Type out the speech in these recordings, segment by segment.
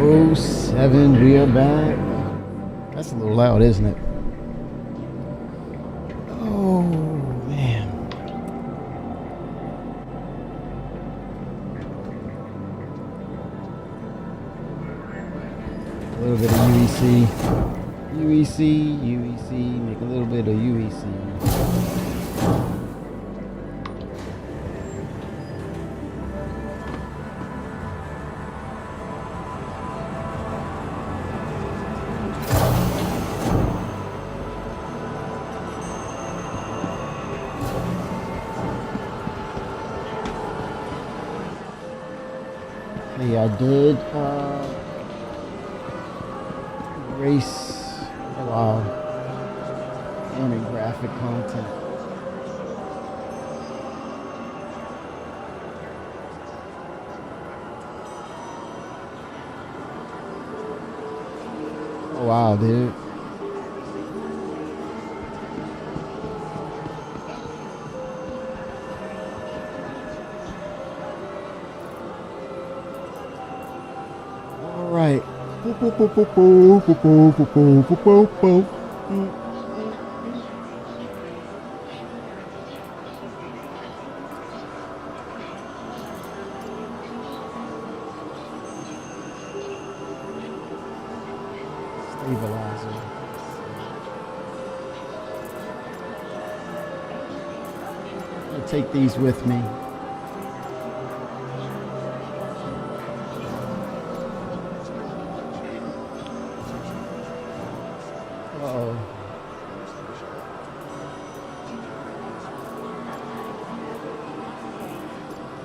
07, we are back. That's a little loud, isn't it? Oh, man. A little bit of UEC. UEC, make a little bit of UEC. I did race a while in graphic content. Oh wow, dude. Right. Stabilizer. I'll take these with me.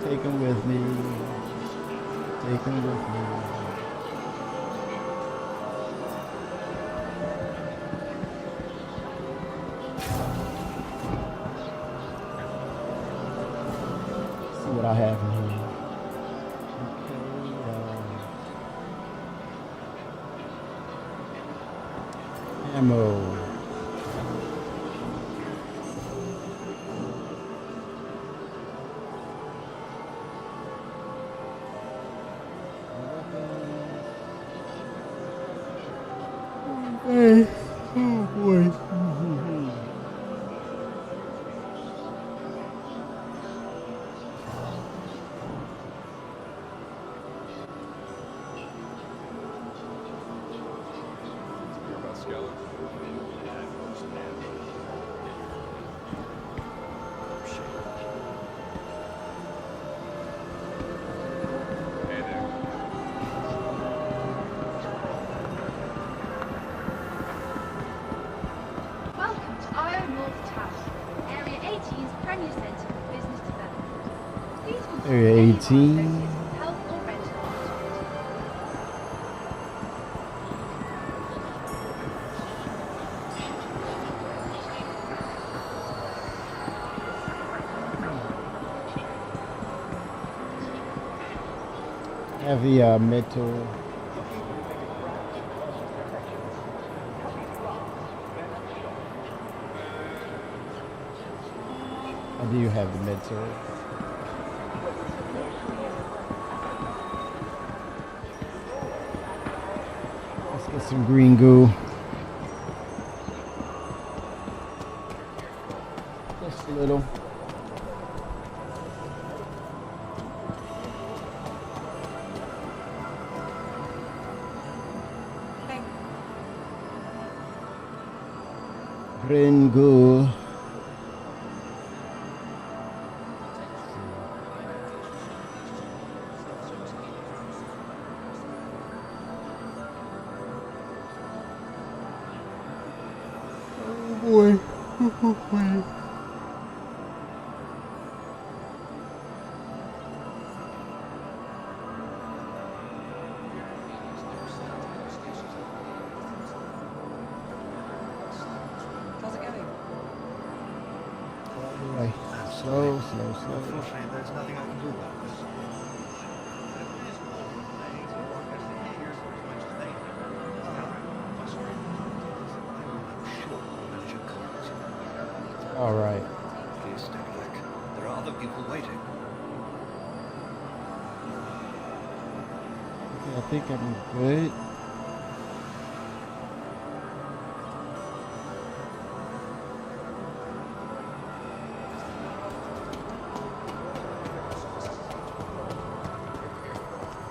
Take them with me. Take them with me. See what I have in here. Okay, ammo. Hey, oh boy. Area 18. Heavy metal. I do have the metal. Let's get some green goo. Just a little. Green goo. Boy. How's it going? Right. Slow. Unfortunately, there's nothing I can do about this. All right. Please step back. There are other people waiting. I think I'm good.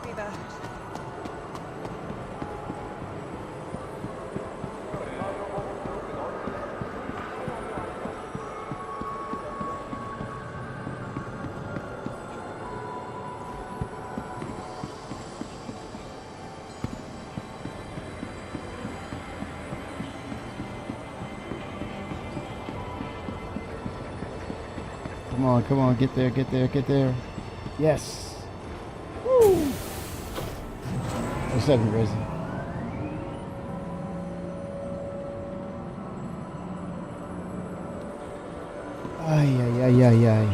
Viva. Come on, get there, get there, get there. Yes. Woo. What's up, Rezzy? Ay, ay, ay, ay, ay.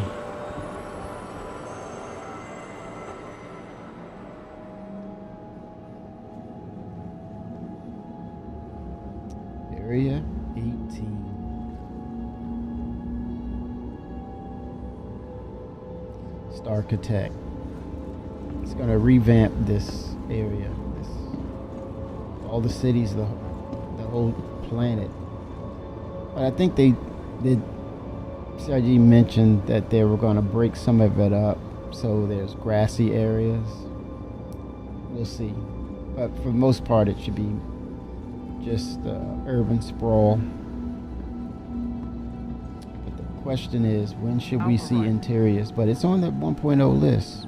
Area 18. Architect. It's gonna revamp this area, all the cities, the whole planet. But I think CIG mentioned that they were gonna break some of it up, so there's grassy areas. We'll see, but for the most part, it should be just urban sprawl. Question is, when should we see interiors? But it's on the 1.0 list.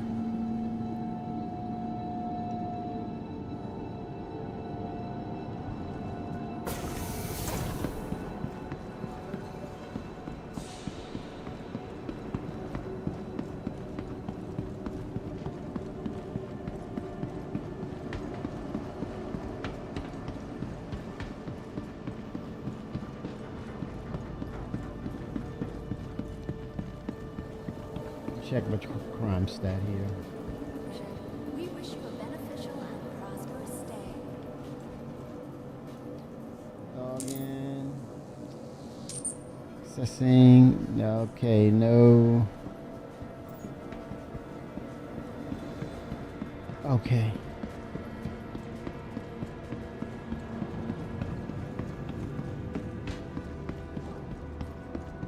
Check my crime stat here. We wish you a beneficial and prosperous stay. Login. Accessing. Okay, no. Okay.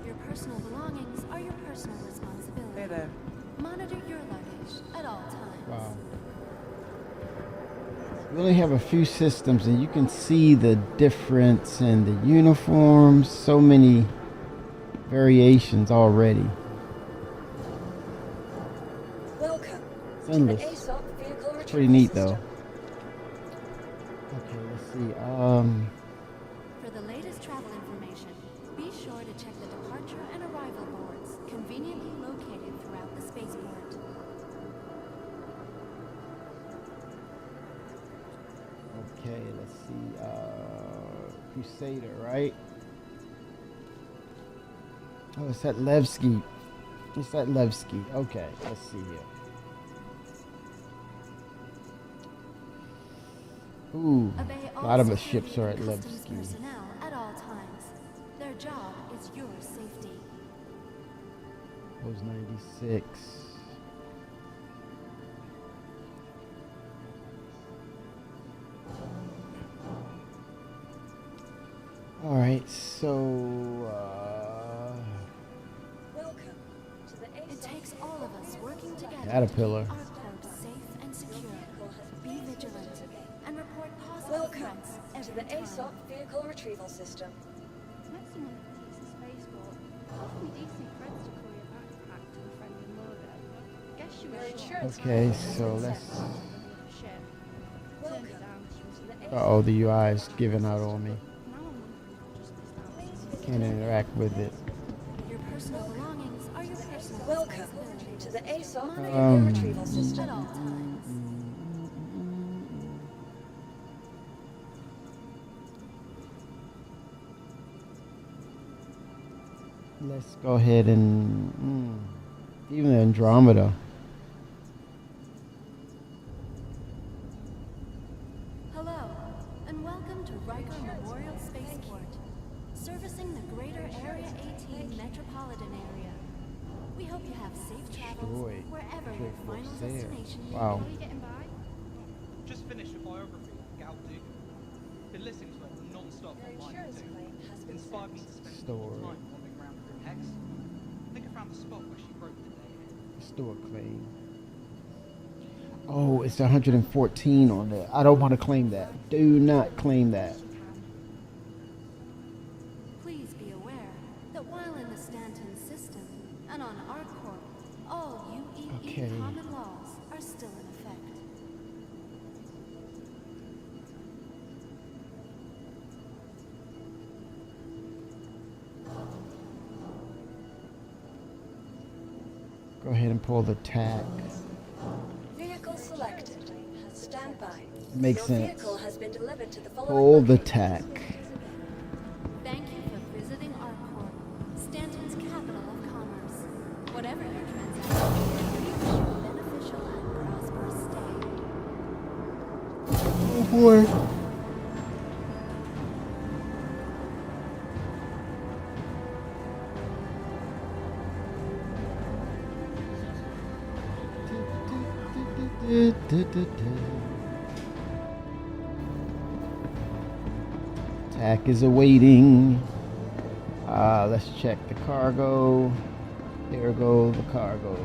Your personal belongings are your personal responsibility. Hey there. Monitor your luggage at all times. Wow. We only have a few systems, and you can see the difference in the uniforms. So many variations already. Welcome. It's endless. ASOP vehicle It's pretty neat, though. system. Okay, let's see. For the latest travel information, be sure to check the departure and arrival boards conveniently located throughout the spaceport. Okay, let's see. Crusader, right? Oh, it's that Levski. It's that Levski. Okay, let's see here. Ooh, Obey a all lot of the security ships are at and customs Levski. personnel at all times. Their job is your safety. Pose 96. All right, so Welcome to the It ASOP takes all of us working together Caterpillar. to keep our port safe and secure. Be vigilant and report possible Welcome threats to every the time. ASOP vehicle retrieval system. Met someone at the spaceport. Often decent friends to call your backpack to a friendly mother. Guess she Your was insurance Okay, policy has so been let's. set. ship. Welcome Turned it down. She was to the Uh oh, the UI is giving out on me. now I'm wondering if I just missed out. Please visit Can't interact with it. Your personal belongings are your personal Welcome responsibility. to the ASOP Monitor vehicle your retrieval luggage system. at all times. Let's go ahead and even Andromeda. Hello, and welcome to Riker Memorial Spaceport, servicing the greater Area 18 metropolitan area. We hope you have safe travels Destroy. wherever your Check final what's there. destination may Wow. How are you getting by? Just start Your on mine insurance too. claim has been Inspired me sent. to spend Story. more time wandering around through Hex. I think I found the spot where she broke the day. Store claim. Oh, it's 114 on there. I don't want to claim that. Do not claim that. Yes, you can. Please be aware that while in the Stanton system and on ArcCorp, all UEE Okay. common laws are still in effect. Go ahead and pull the tack. Vehicle selected. Stand by. Makes Your sense. vehicle has been delivered to the following Pull the location. tack. Thank you for visiting ArcCorp, Stanton's capital of commerce. Whatever your transaction, we wish you a beneficial and prosperous stay. Oh boy. Tack is awaiting. Let's check the cargo. There go the cargo.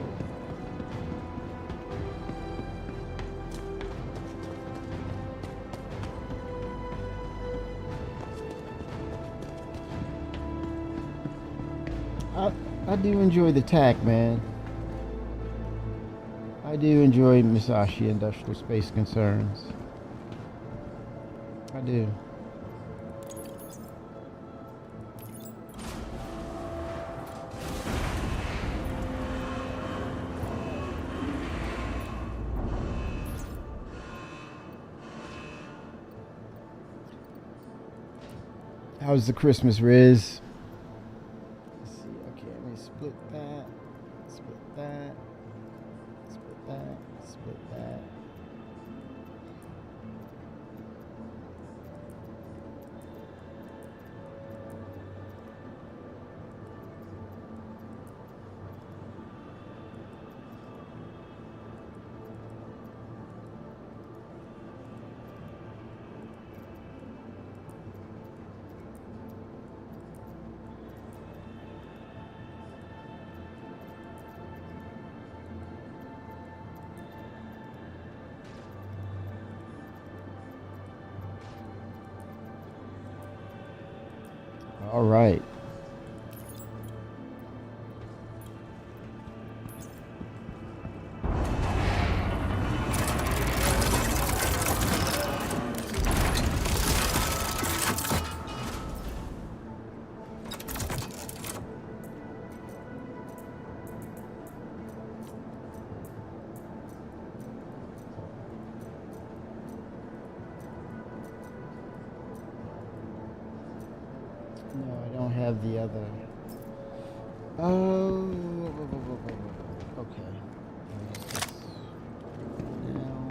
I do enjoy the tack, man. I do enjoy Musashi Industrial Space Concerns. I do. How's the Christmas, Riz? Let's see. Okay, let me split that. Split that. Split that. Split that. All right. No, I don't have the other. Oh, okay. Use this now.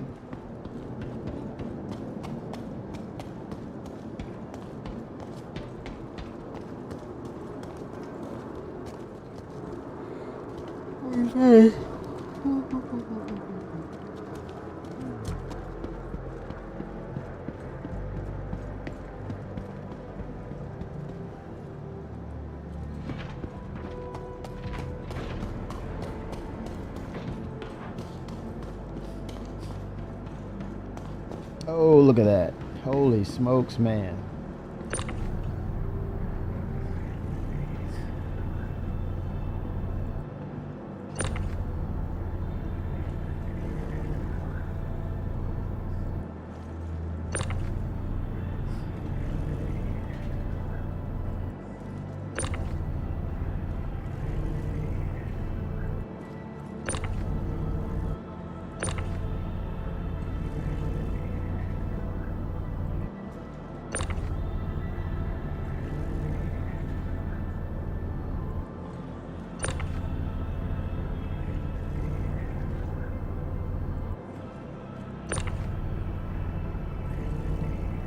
Okay. Oh, look at that. Holy smokes, man.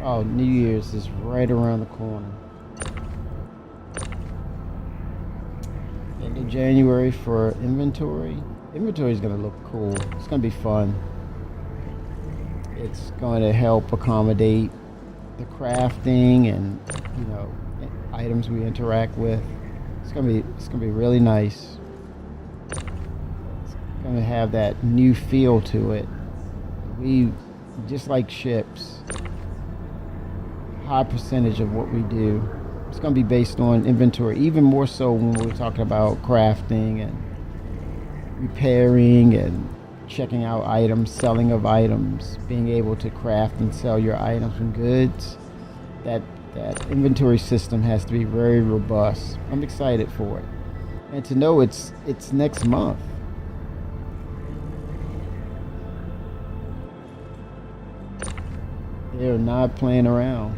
Oh, New Year's is right around the corner. End of January for inventory. Inventory is going to look cool. It's going to be fun. It's going to help accommodate the crafting and items we interact with. It's gonna be really nice. It's gonna have that new feel to it. We just like ships. High percentage of what we do, it's gonna be based on inventory. Even more so when we're talking about crafting and repairing and checking out items, selling of items, being able to craft and sell your items and goods. That inventory system has to be very robust. I'm excited for it, and to know it's next month. They're not playing around.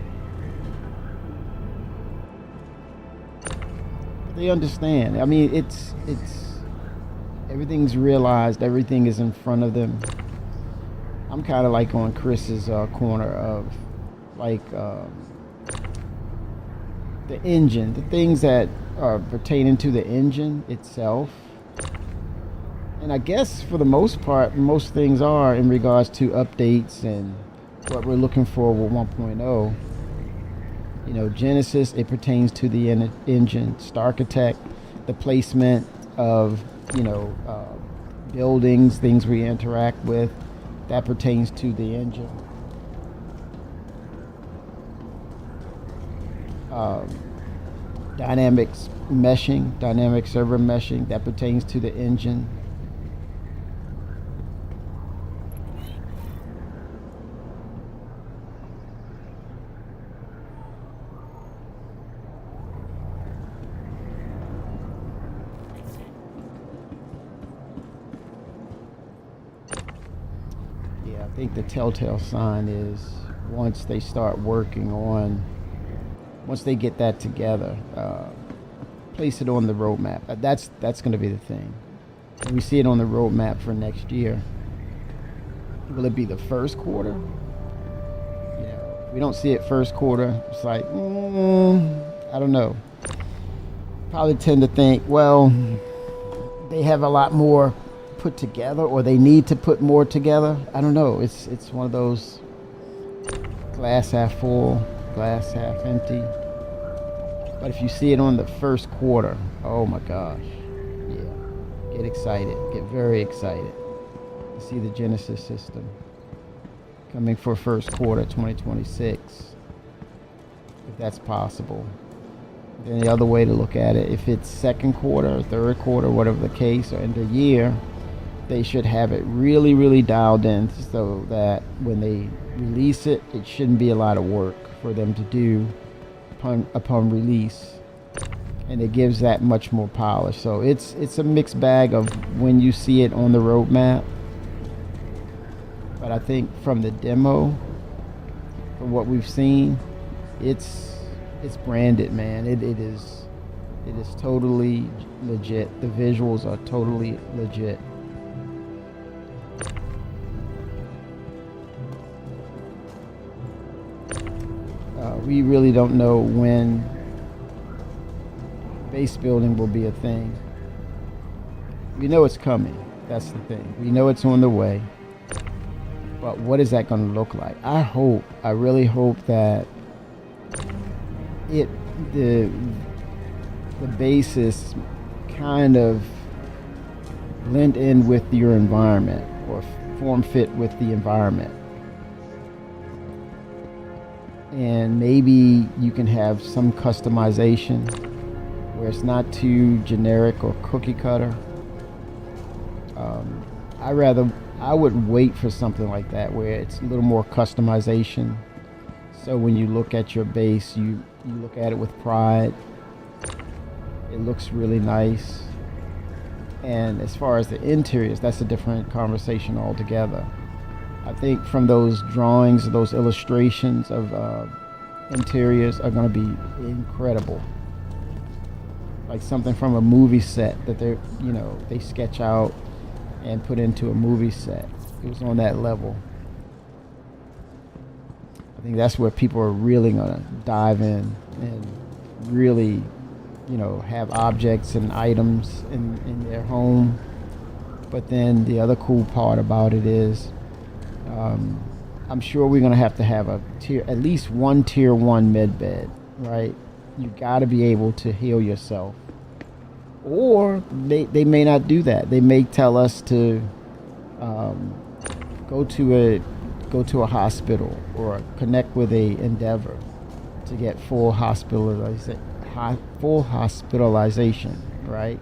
They understand. I mean, it's everything's realized. Everything is in front of them. I'm kind of like on Chris's corner of like the engine, the things that are pertaining to the engine itself. And I guess for the most part, most things are in regards to updates and what we're looking for with 1.0. Genesis, it pertains to the engine. Starkitect, the placement of, buildings, things we interact with, that pertains to the engine. Dynamics meshing, dynamic server meshing, that pertains to the engine. I think the telltale sign is once they start working on, once they get that together, place it on the roadmap. That's going to be the thing. And we see it on the roadmap for next year. Will it be the first quarter? If we don't see it first quarter, it's like, I don't know. Probably tend to think, well, they have a lot more put together, or they need to put more together. I don't know. It's one of those glass half full, glass half empty. But if you see it on the first quarter, oh my gosh, yeah, get excited, get very excited to see the Genesis system coming for first quarter 2026, if that's possible. Then the other way to look at it, if it's second quarter, third quarter, whatever the case, or end of year, they should have it really, really dialed in so that when they release it, it shouldn't be a lot of work for them to do upon release. And it gives that much more polish. So it's a mixed bag of when you see it on the roadmap. But I think from the demo, from what we've seen, it's branded, man. It is totally legit. The visuals are totally legit. We really don't know when base building will be a thing. We know it's coming. That's the thing. We know it's on the way. But what is that going to look like? I really hope that the bases kind of blend in with your environment, or form fit with the environment. And maybe you can have some customization where it's not too generic or cookie cutter. I would wait for something like that where it's a little more customization. So when you look at your base, you look at it with pride. It looks really nice. And as far as the interiors, that's a different conversation altogether. I think from those drawings, those illustrations of interiors are going to be incredible. Like something from a movie set that they sketch out and put into a movie set. It was on that level. I think that's where people are really going to dive in and really, have objects and items in their home. But then the other cool part about it is I'm sure we're gonna have to have a tier, at least one tier 1 med bed, right? You got to be able to heal yourself, or they may not do that. They may tell us to go to a hospital or connect with a Endeavor to get full hospitalization, right?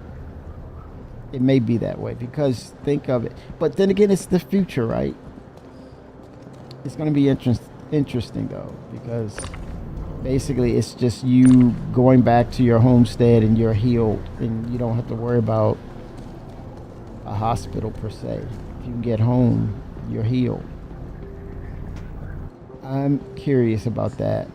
It may be that way, because think of it. But then again, it's the future, right? It's going to be interesting though, because basically it's just you going back to your homestead and you're healed, and you don't have to worry about a hospital per se. If you can get home, you're healed. I'm curious about that.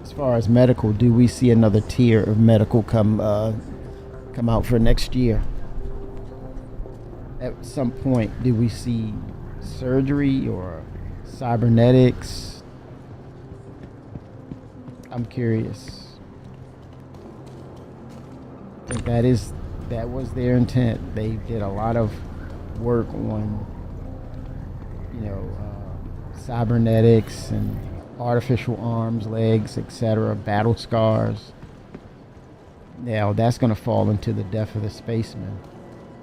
As far as medical, do we see another tier of medical come out for next year? At some point, do we see surgery or cybernetics? I'm curious. I think that was their intent. They did a lot of work on, cybernetics and artificial arms, legs, etc., battle scars. Now that's going to fall into the death of the spaceman,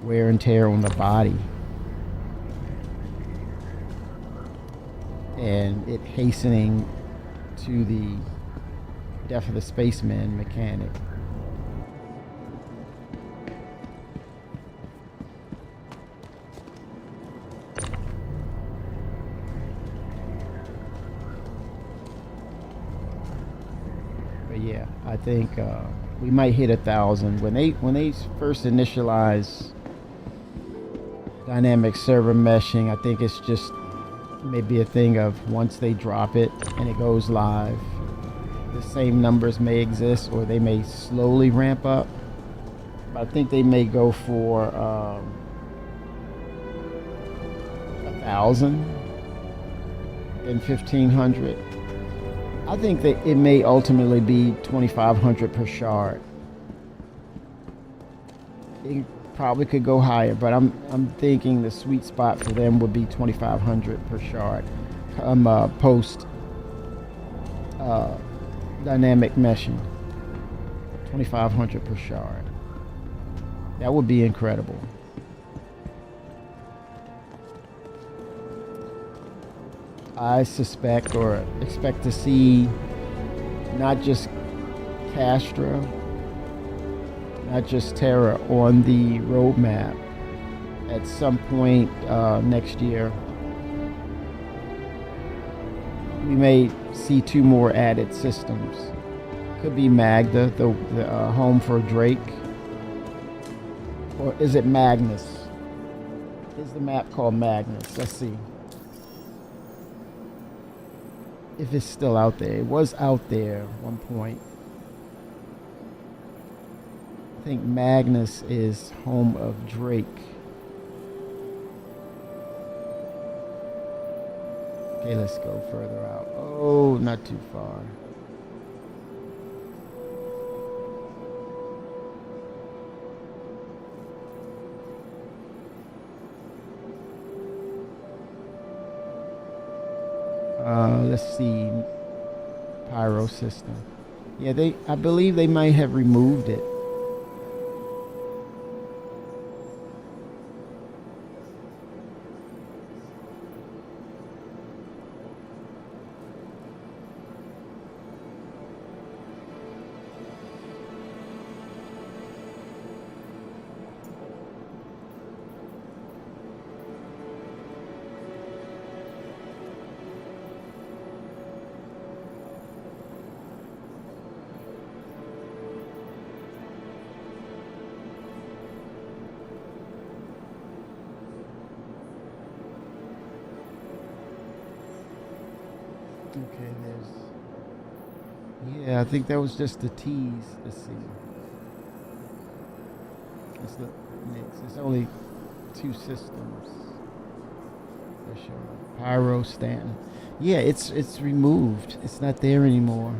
wear and tear on the body, and it hastening to the death of the spaceman mechanic. Yeah, I think we might hit 1,000 when they first initialize dynamic server meshing. I think it's just maybe a thing of once they drop it and it goes live, the same numbers may exist, or they may slowly ramp up. But I think they may go for 1,000 and 1,500. I think that it may ultimately be 2,500 per shard. It probably could go higher, but I'm thinking the sweet spot for them would be 2,500 per shard. Post dynamic meshing, 2,500 per shard. That would be incredible. I suspect or expect to see not just Castra, not just Terra on the roadmap at some point next year. We may see 2 more added systems. Could be Magda, the home for Drake. Or is it Magnus? Is the map called Magnus? Let's see. If it's still out there. It was out there at one point. I think Magnus is home of Drake. Okay, let's go further out. Oh, not too far. Let's see. Pyro system. Yeah, I believe they might have removed it. Okay, yeah, I think that was just the tease. Let's see. Let's look next. There's only 2 systems. For sure. Pyro Stanton. Yeah, it's removed. It's not there anymore.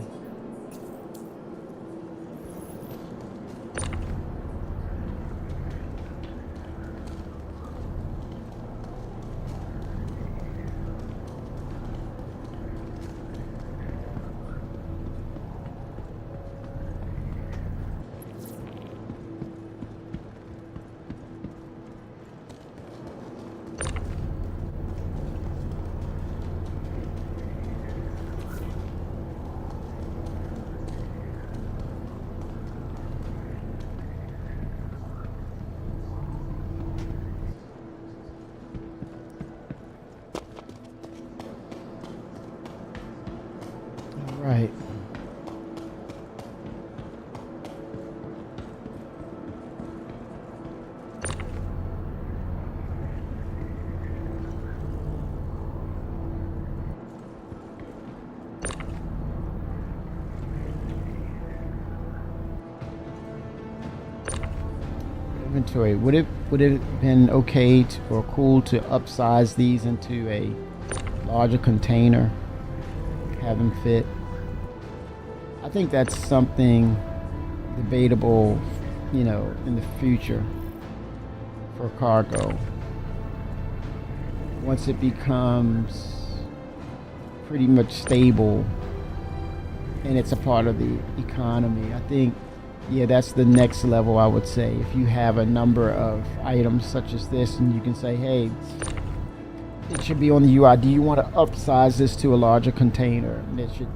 Inventory. Would it have been okay or cool to upsize these into a larger container? Have them fit. I think that's something debatable, in the future for cargo. Once it becomes pretty much stable and it's a part of the economy, I think, yeah, that's the next level, I would say. If you have a number of items such as this and you can say, hey, it should be on the UI. Do you want to upsize this to a larger container? And it should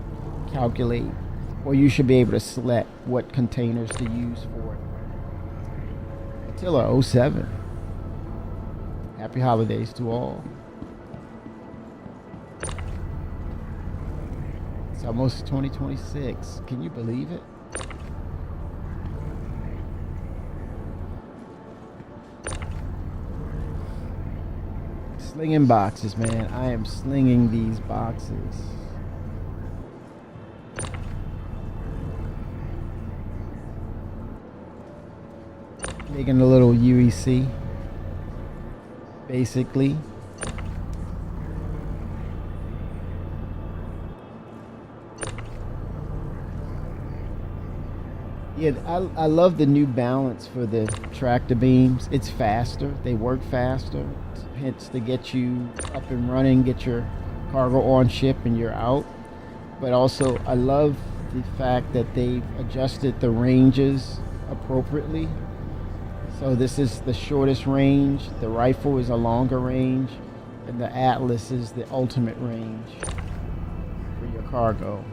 calculate, or you should be able to select what containers to use for it. Attila 07. Happy holidays to all. It's almost 2026. Can you believe it? Slinging boxes, man. I am slinging these boxes. Making a little UEC, basically. Yeah, I love the new balance for the tractor beams. It's faster. They work faster. Hence to get you up and running, get your cargo on ship and you're out. But also I love the fact that they've adjusted the ranges appropriately. So this is the shortest range, the rifle is a longer range, and the Atlas is the ultimate range for your cargo.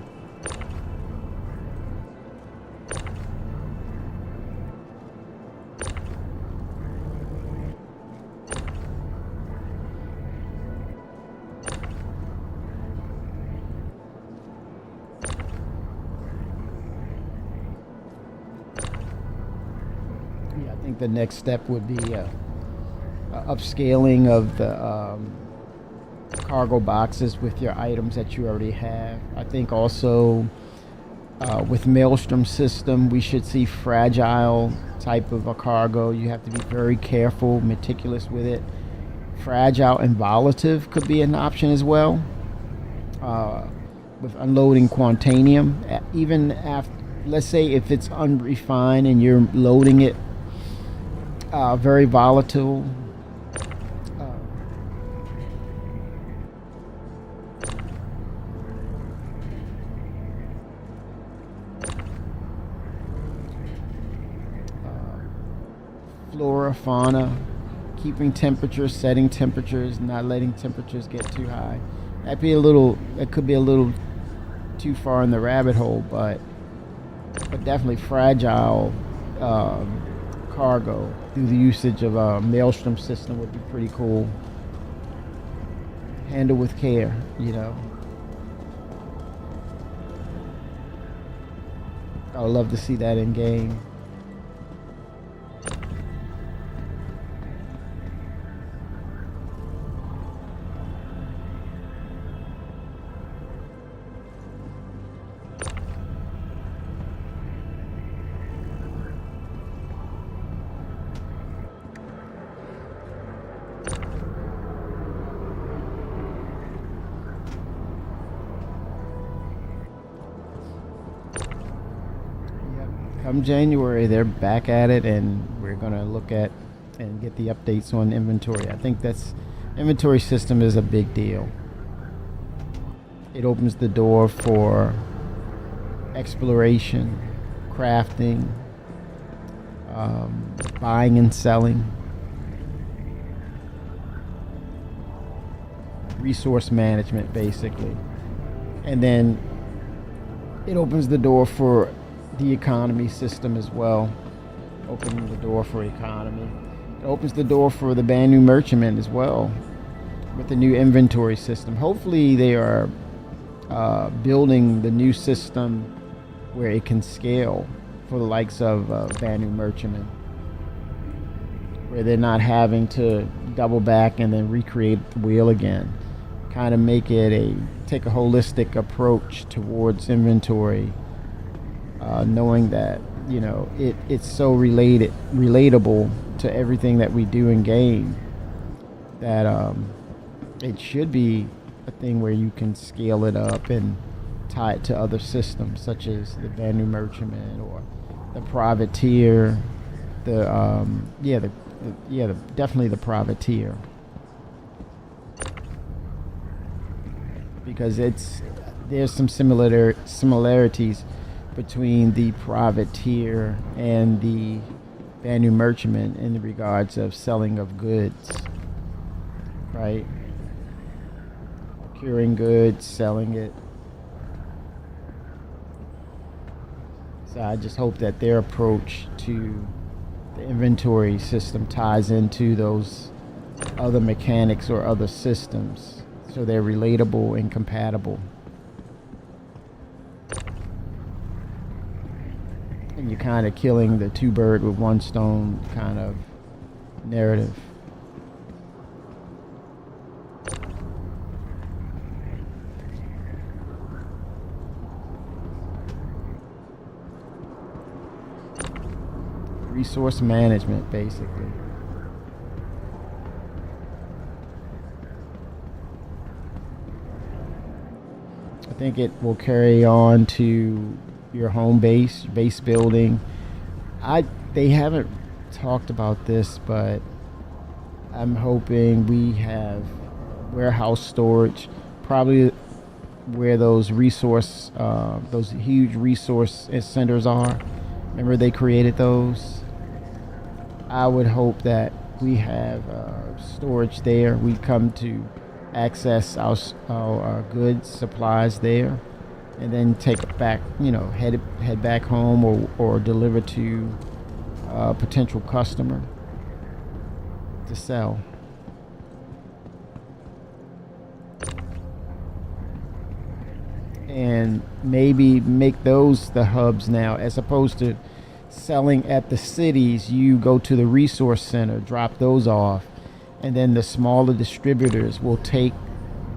The next step would be upscaling of the cargo boxes with your items that you already have. I think also with Maelstrom system, we should see fragile type of a cargo. You have to be very careful, meticulous with it. Fragile and volatile could be an option as well. With unloading Quantanium, even after, let's say if it's unrefined and you're loading it, very volatile. Flora, fauna, keeping temperatures, setting temperatures, not letting temperatures get too high. That could be a little too far in the rabbit hole, but definitely fragile cargo through the usage of a Maelstrom system would be pretty cool. Handle with care, I would love to see that in game. Come January, they're back at it, and we're going to look at and get the updates on inventory. I think inventory system is a big deal. It opens the door for exploration, crafting, buying and selling, resource management, basically. And then it opens the door for the economy system as well, opening the door for economy. It opens the door for the Banu Merchantman as well with the new inventory system. Hopefully they are building the new system where it can scale for the likes of Banu Merchantman, where they're not having to double back and then recreate the wheel again. Kind of make it take a holistic approach towards inventory. Knowing that it's so relatable to everything that we do in game, that it should be a thing where you can scale it up and tie it to other systems, such as the Banu Merchantman or the Privateer. Definitely the Privateer, because there's some similarities between the Privateer and the Banu Merchantman in regards of selling of goods, right? Procuring goods, selling it. So I just hope that their approach to the inventory system ties into those other mechanics or other systems, so they're relatable and compatible. And you're kind of killing the two bird with one stone kind of narrative. Resource management, basically. I think it will carry on to your home base building. They haven't talked about this, but I'm hoping we have warehouse storage, probably where those huge resource centers are. Remember they created those? I would hope that we have storage there. We come to access our goods, supplies there, and then take it back, head back home or deliver to a potential customer to sell. And maybe make those the hubs now, as opposed to selling at the cities. You go to the resource center, drop those off, and then the smaller distributors will take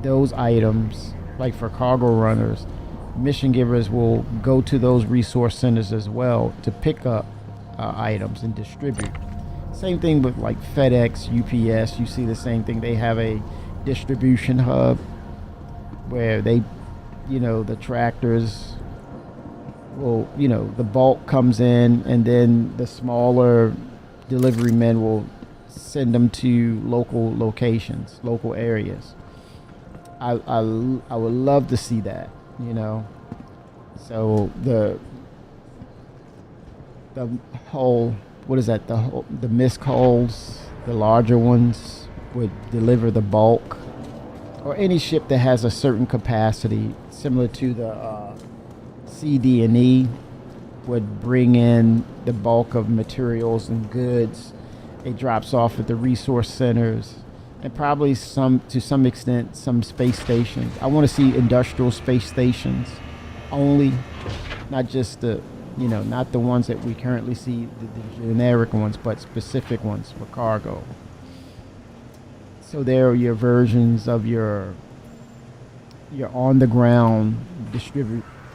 those items, like for cargo runners. Mission givers will go to those resource centers as well to pick up items and distribute. Same thing with like FedEx, UPS. You see the same thing. They have a distribution hub where they, the tractors will, the bulk comes in, and then the smaller delivery men will send them to local locations, local areas. I would love to see that, So the whole, what is that? The misc hulls, the larger ones would deliver the bulk, or any ship that has a certain capacity, similar to the CD&E, would bring in the bulk of materials and goods. It drops off at the resource centers, and probably to some extent, some space stations. I want to see industrial space stations only, not just not the ones that we currently see, the generic ones, but specific ones for cargo. So there are your versions of your on the ground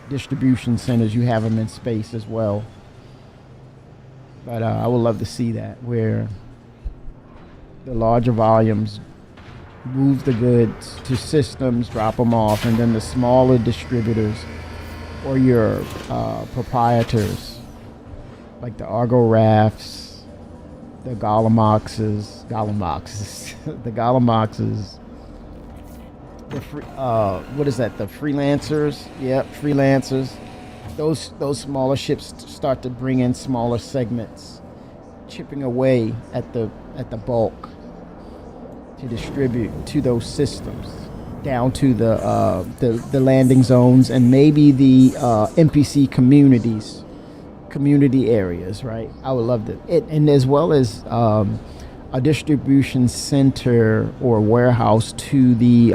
distribution centers. You have them in space as well. But I would love to see that, where the larger volumes move the goods to systems, drop them off, and then the smaller distributors or your proprietors, like the Argo Rafts, the Galamoxes, the Galamoxes, what is that? The freelancers? Yep, freelancers. Those smaller ships start to bring in smaller segments, chipping away at the bulk to distribute to those systems, down to the landing zones, and maybe the NPC community areas, right? I would love that. And as well as a distribution center or warehouse to the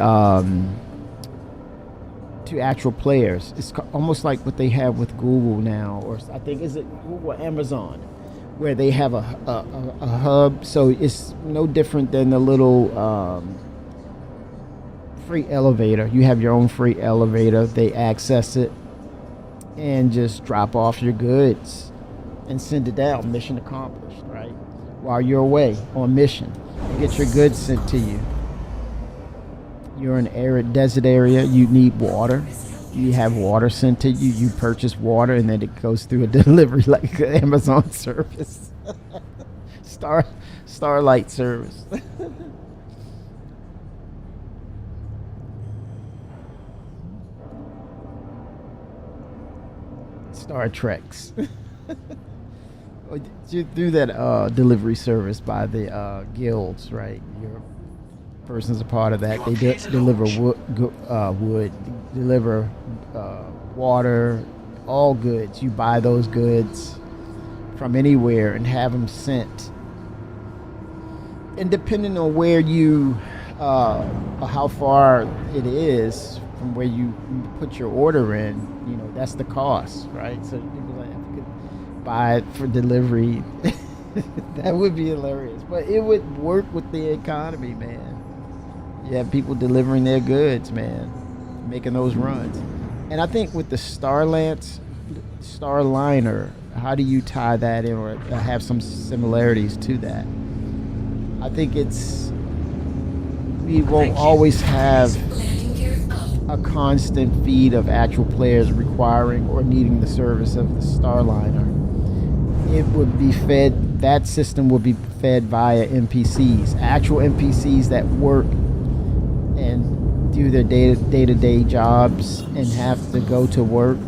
to actual players. It's almost like what they have with Google now, or I think, is it Google or Amazon, where they have a hub. So it's no different than the little free elevator. You have your own free elevator. They access it and just drop off your goods and send it down. Mission accomplished, right? while you're away on mission. You get your goods sent to you. You're in an arid desert area. You need water. You have water sent to you. You purchase water, and then it goes through a delivery like an Amazon service, Starlight service. Star Treks. You do that delivery service by the guilds, right? Your person's a part of that. They deliver wood, deliver water, all goods. You buy those goods from anywhere and have them sent. And depending on where you, how far it is from where you put your order in, you know, that's the cost, right? So people like, if you could buy it for delivery, that would be hilarious. But it would work with the economy, man. You have people delivering their goods, man, making those runs. And I think with the Starliner, how do you tie that in or have some similarities to that? I think we won't always have a constant feed of actual players requiring or needing the service of the Starliner. It would be fed, that system would be fed via NPCs, actual NPCs that work and do their day-to-day jobs and have to go to work.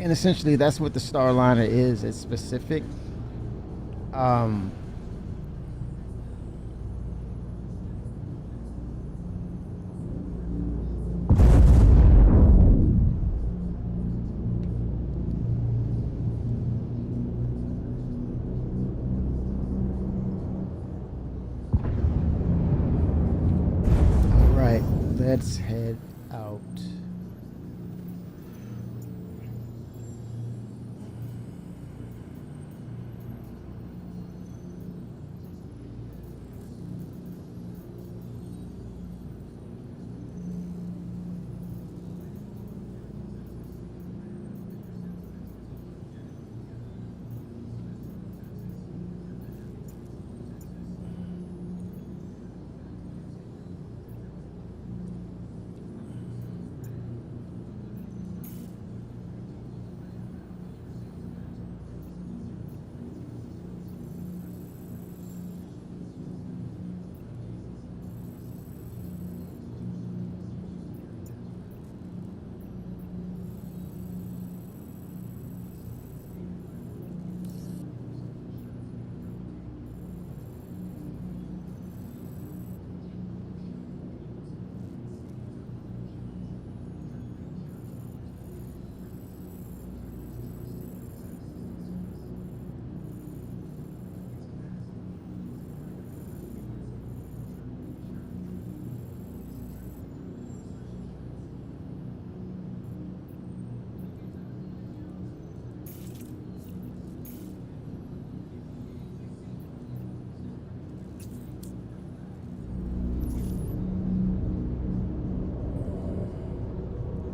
And essentially that's what the Starliner is. It's specific. Let's head out.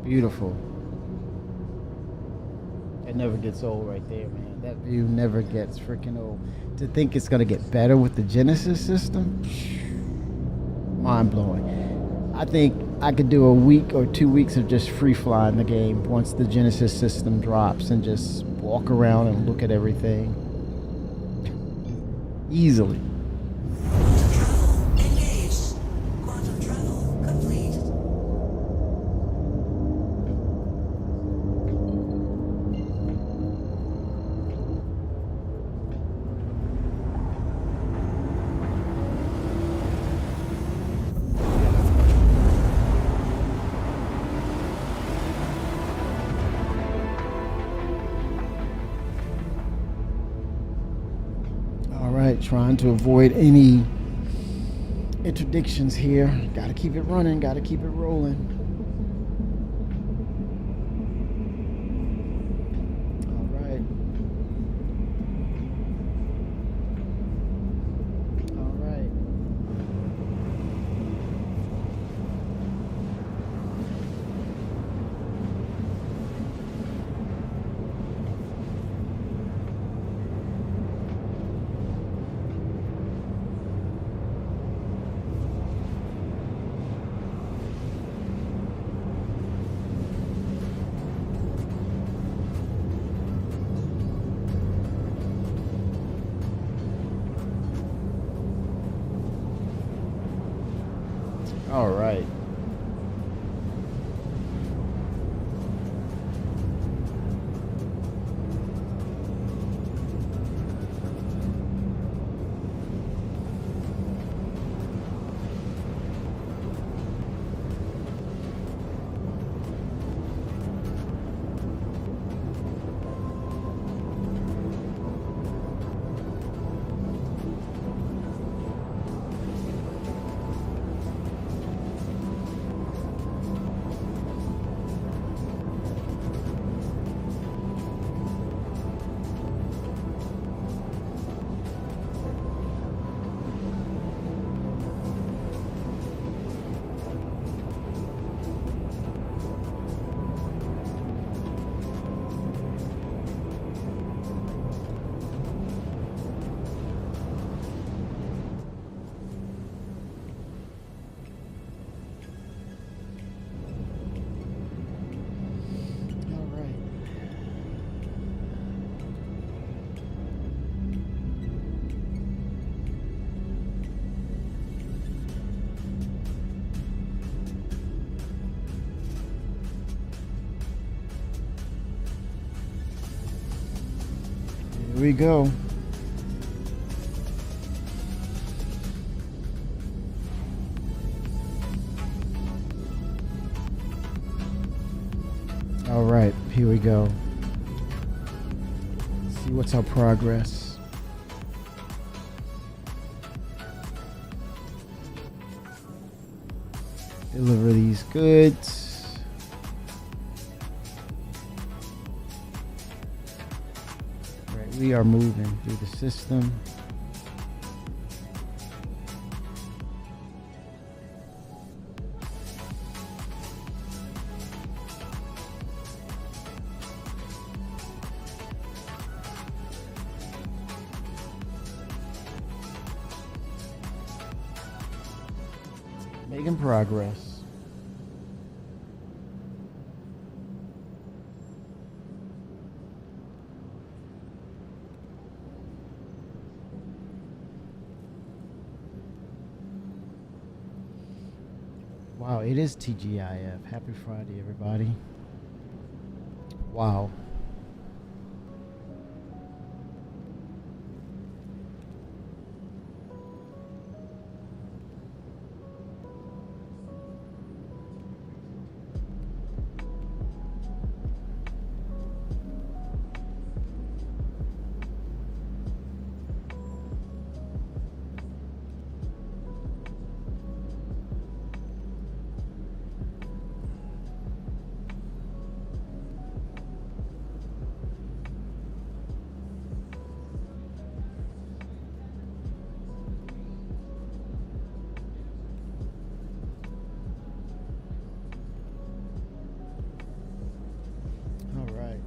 Beautiful. It never gets old right there, man. That view never gets freaking old. To think it's going to get better with the Genesis system, mind blowing. I think I could do a week or 2 weeks of just free flying the game once the Genesis system drops and just walk around and look at everything easily. Trying to avoid any interdictions here. Got to keep it running. Got to keep it rolling. All right. All right. All right. All right. Here we go. All right, here we go. See what's our progress. Deliver these goods. Right, we are moving through the system. Making progress. Wow, it is TGIF. Happy Friday, everybody. Wow. All right.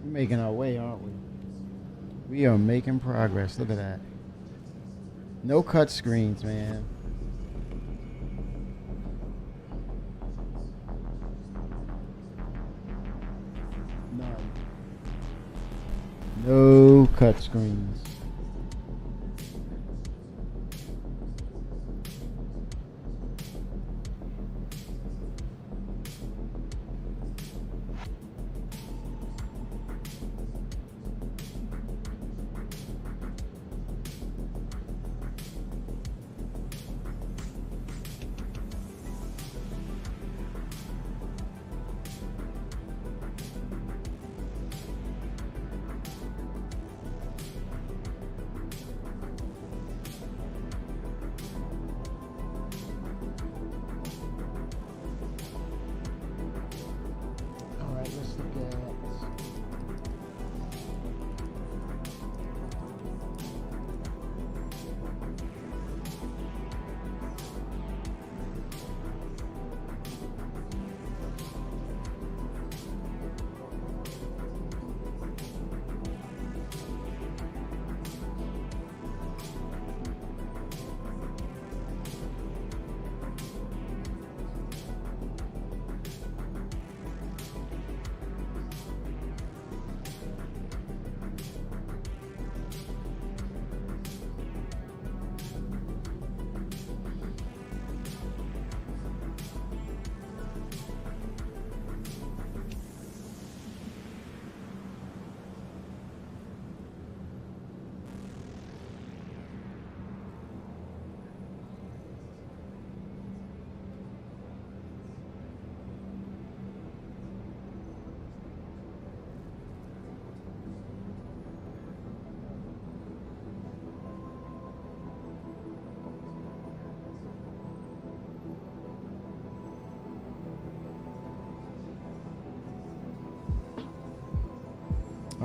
We're making our way, aren't we? We are making progress. Look at that. No cut screens, man. None. No cut screens.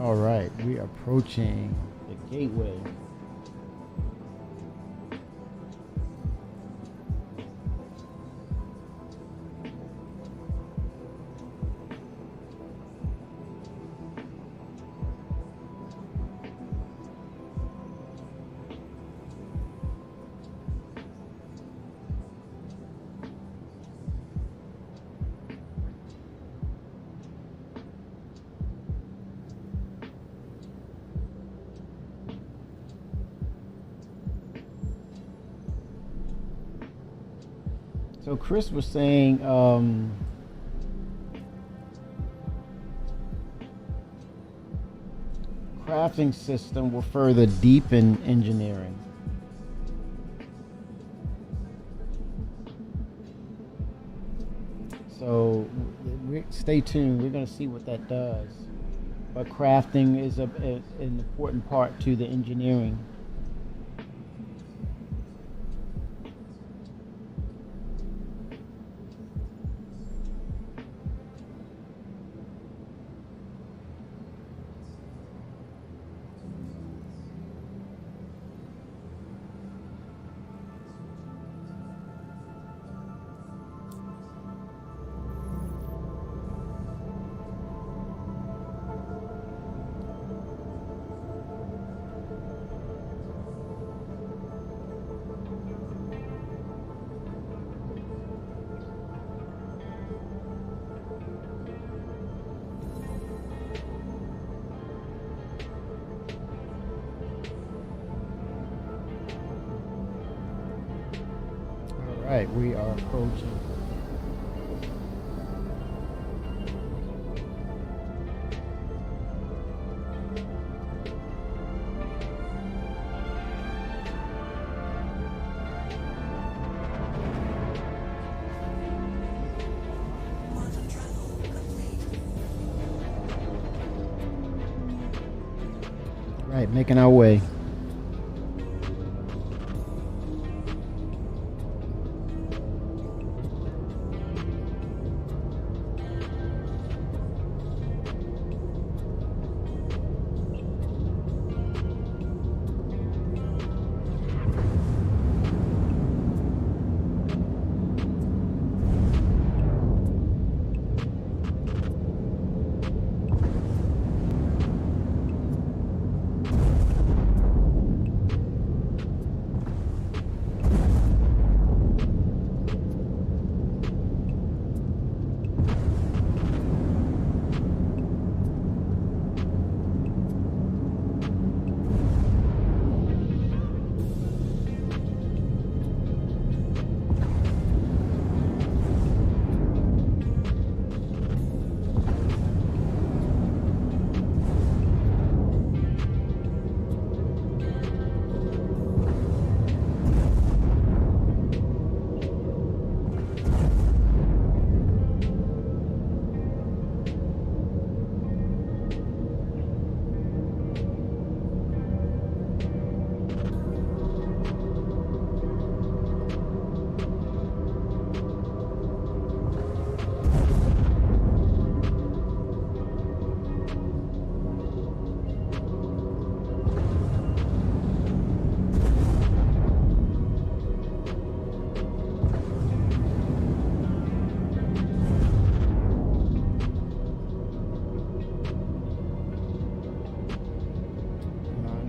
All right, we are approaching the gateway. So Chris was saying crafting system will further deepen engineering. So stay tuned. We're going to see what that does. But crafting is an important part to the engineering. Right, we are approaching. Right, making our way.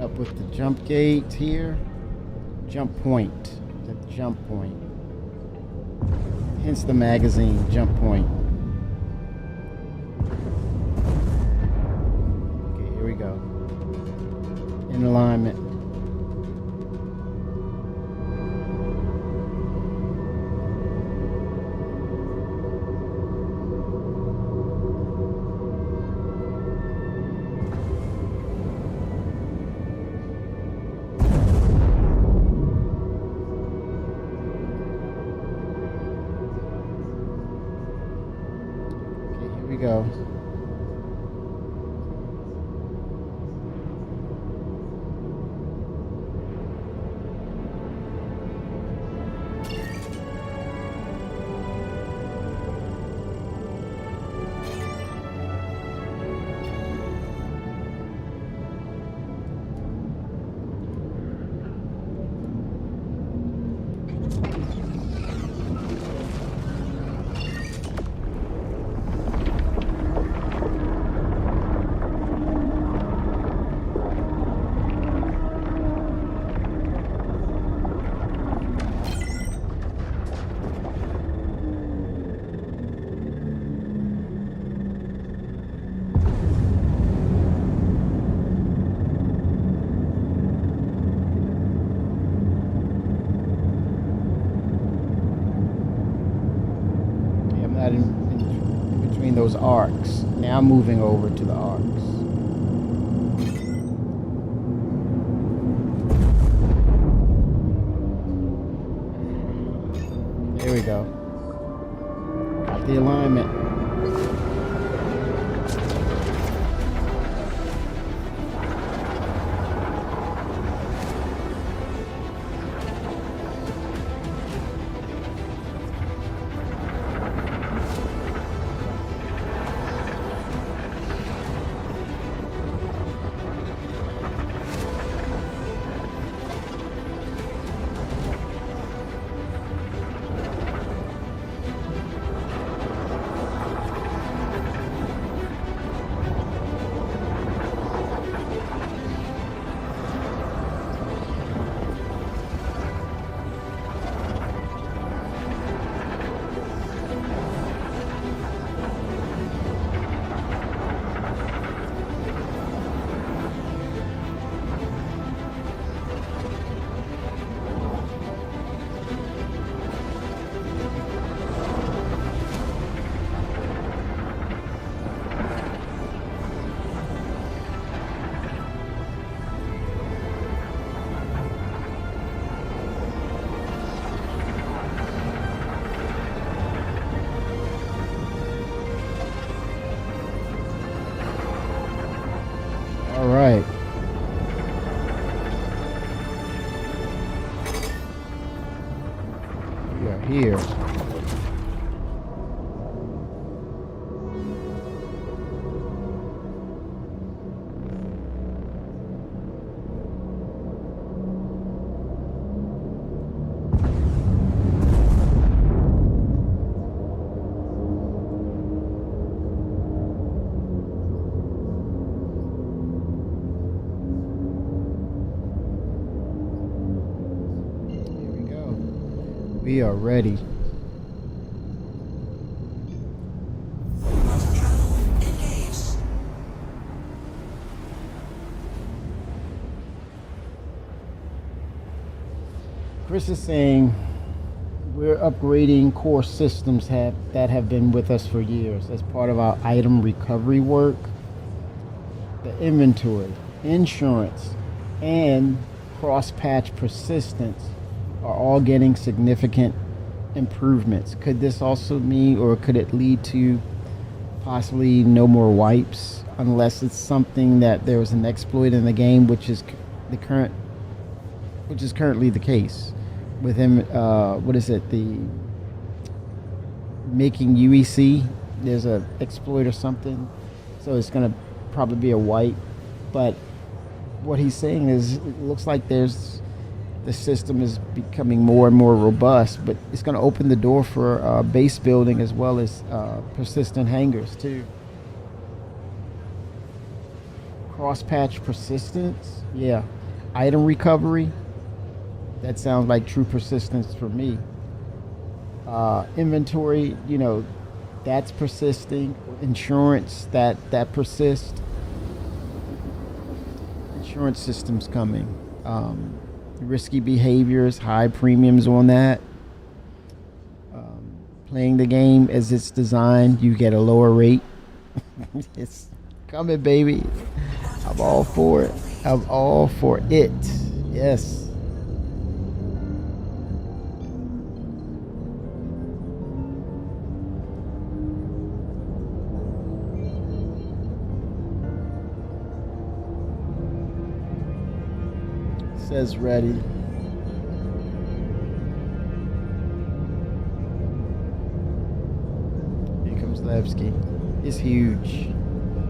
Up with the jump gate here. Jump point. The jump point. Hence the magazine, jump point. Okay, here we go. In alignment. Go. those arcs. Now moving over to the arcs. There we go. Got the alignment. All right. We are here. We are ready. Chris is saying we're upgrading core systems that have been with us for years as part of our item recovery work. The inventory, insurance, and cross-patch persistence are all getting significant improvements. Could this also mean, or could it lead to possibly no more wipes, unless it's something that there was an exploit in the game, which is currently the case with him? What is it? The making UEC. There's a exploit or something, so it's gonna probably be a wipe. But what he's saying is, it looks like the system is becoming more and more robust, but it's going to open the door for base building as well as persistent hangars too. Cross-patch persistence, yeah. Item recovery, that sounds like true persistence for me. Inventory, that's persisting. Insurance, that persists. Insurance system's coming. Risky behaviors, high premiums on that. Playing the game as it's designed, you get a lower rate. It's coming, baby. I'm all for it. I'm all for it. Yes. Says ready. Here comes Levski. It's huge,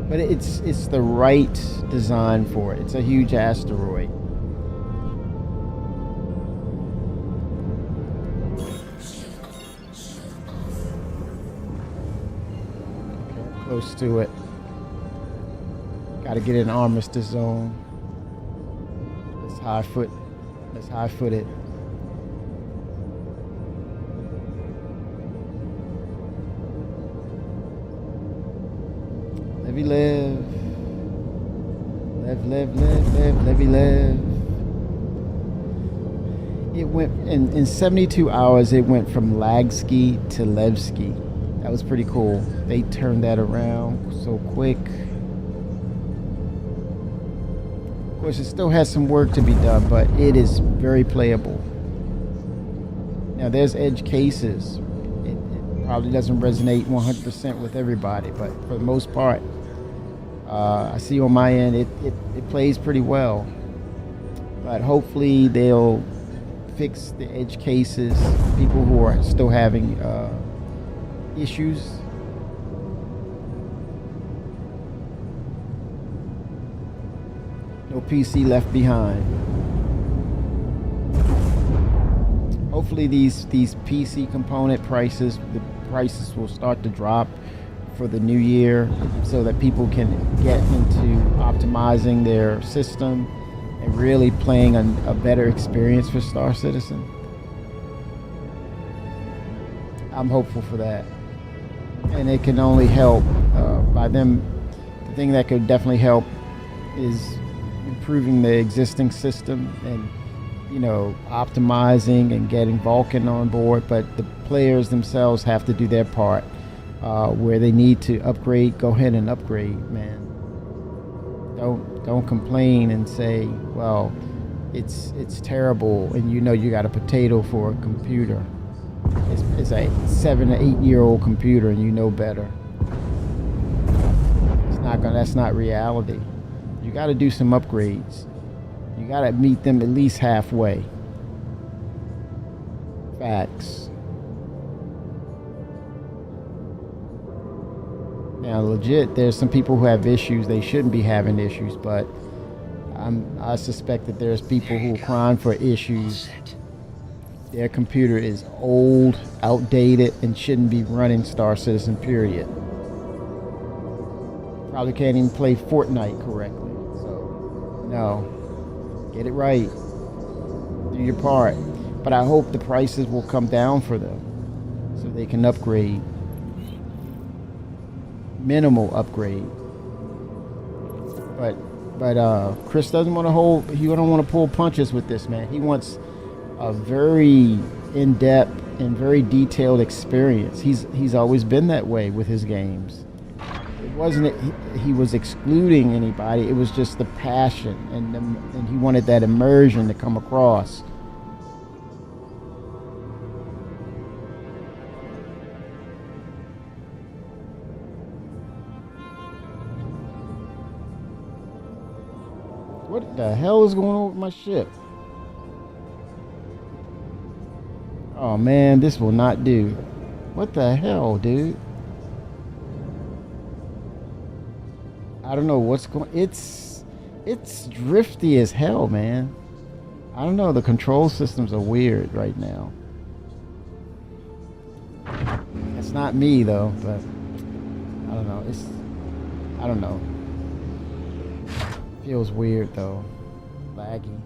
but it's the right design for it. It's a huge asteroid. Okay, close to it. Got to get in armistice zone. Let's high foot it. Levy live. Levy live. It went in 72 hours. It went from Lagski to Levski. That That was pretty cool. They turned that around so quick. Of course, it still has some work to be done, but it is very playable. Now, there's edge cases. It probably doesn't resonate 100% with everybody, but for the most part, I see on my end, it plays pretty well. But hopefully they'll fix the edge cases, people who are still having issues. No PC left behind. Hopefully these PC component prices, the prices will start to drop for the new year so that people can get into optimizing their system and really playing a better experience for Star Citizen. I'm hopeful for that. And it can only help by them. The thing that could definitely help is improving the existing system and, you know, optimizing and getting Vulkan on board. But the players themselves have to do their part. Where they need to upgrade, go ahead and upgrade, man. Don't complain and say, well, it's terrible, and you know you got a potato for a computer. It's a 7 to 8 year old computer, and you know better. That's not reality. You got to do some upgrades. You got to meet them at least halfway. Facts. Now, legit, there's some people who have issues. They shouldn't be having issues, but I suspect that there's people who are crying for issues. Their computer is old, outdated, and shouldn't be running Star Citizen, period. Probably can't even play Fortnite correctly. So, no. Get it right. Do your part. But I hope the prices will come down for them so they can upgrade. Minimal upgrade. But Chris doesn't want to he don't want to pull punches with this, man. He wants a very in-depth and very detailed experience. He's always been that way with his games. It wasn't he was excluding anybody. It was just the passion and he wanted that immersion to come across. What the hell is going on with my ship? Oh man, this will not do. What the hell, dude? I don't know what's going. It's drifty as hell, man. I don't know. The control systems are weird right now. It's not me though, but I don't know. I don't know. Feels weird though. Laggy.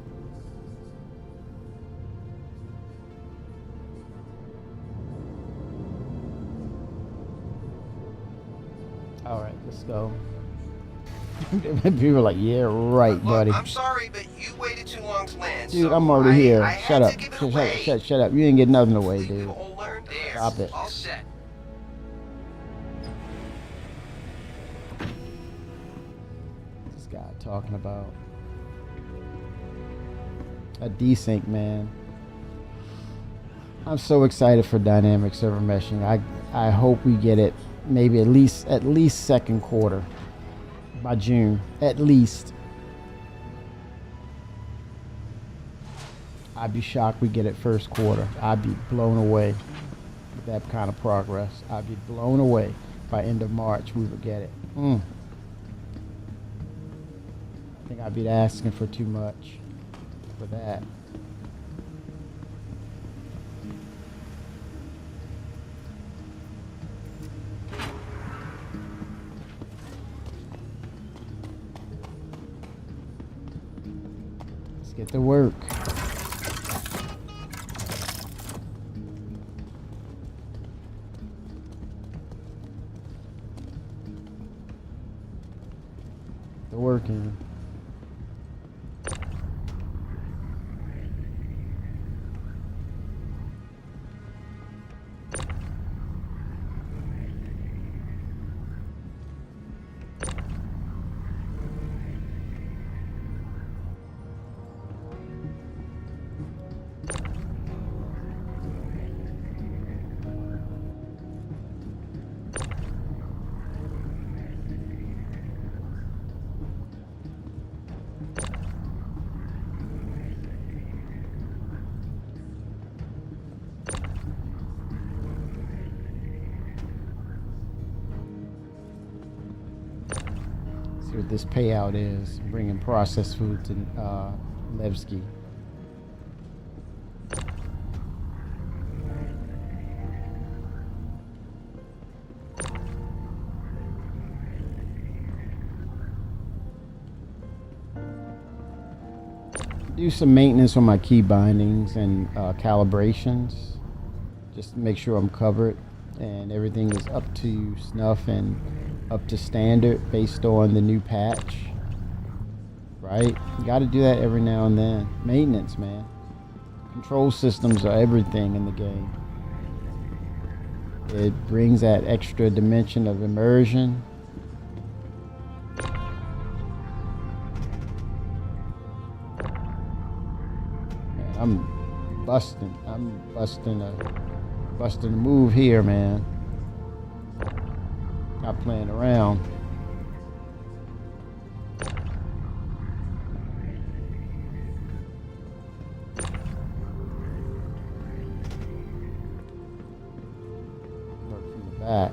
Alright, let's go. People are like, yeah, right, buddy. Look, I'm sorry, but you waited too long to land. Dude, so I'm already here. I Shut had up. to give it away. Shut up. You didn't get nothing away, dude. You all learned there. Stop it. All set. This guy talking about a desync, man. I'm so excited for dynamic server meshing. I hope we get it maybe at least second quarter by June, at least. I'd be shocked we get it first quarter. I'd be blown away with that kind of progress. I'd be blown away by end of March we would get it. I think I'd be asking for too much for that. Let's get to work. They're working. or this payout is, bringing processed food to Levski. Do some maintenance on my key bindings and calibrations, just to make sure I'm covered and everything is up to snuff and up to standard based on the new patch. Right? You got to do that every now and then. Maintenance, man. Control systems are everything in the game. It brings that extra dimension of immersion. I'm busting a move here, man. Not playing around. Work from the back.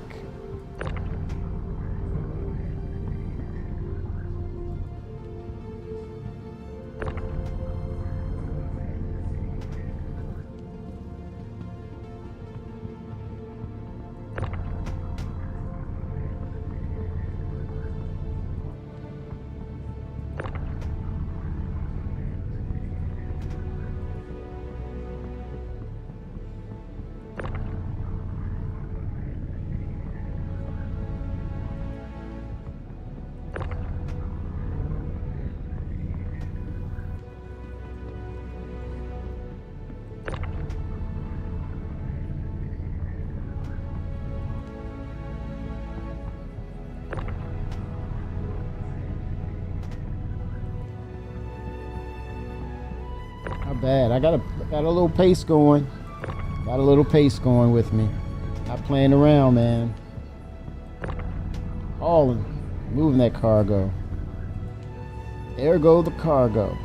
Not bad. I got a little pace going. Got a little pace going with me. Not playing around, man. Hauling, moving that cargo. Ergo the cargo.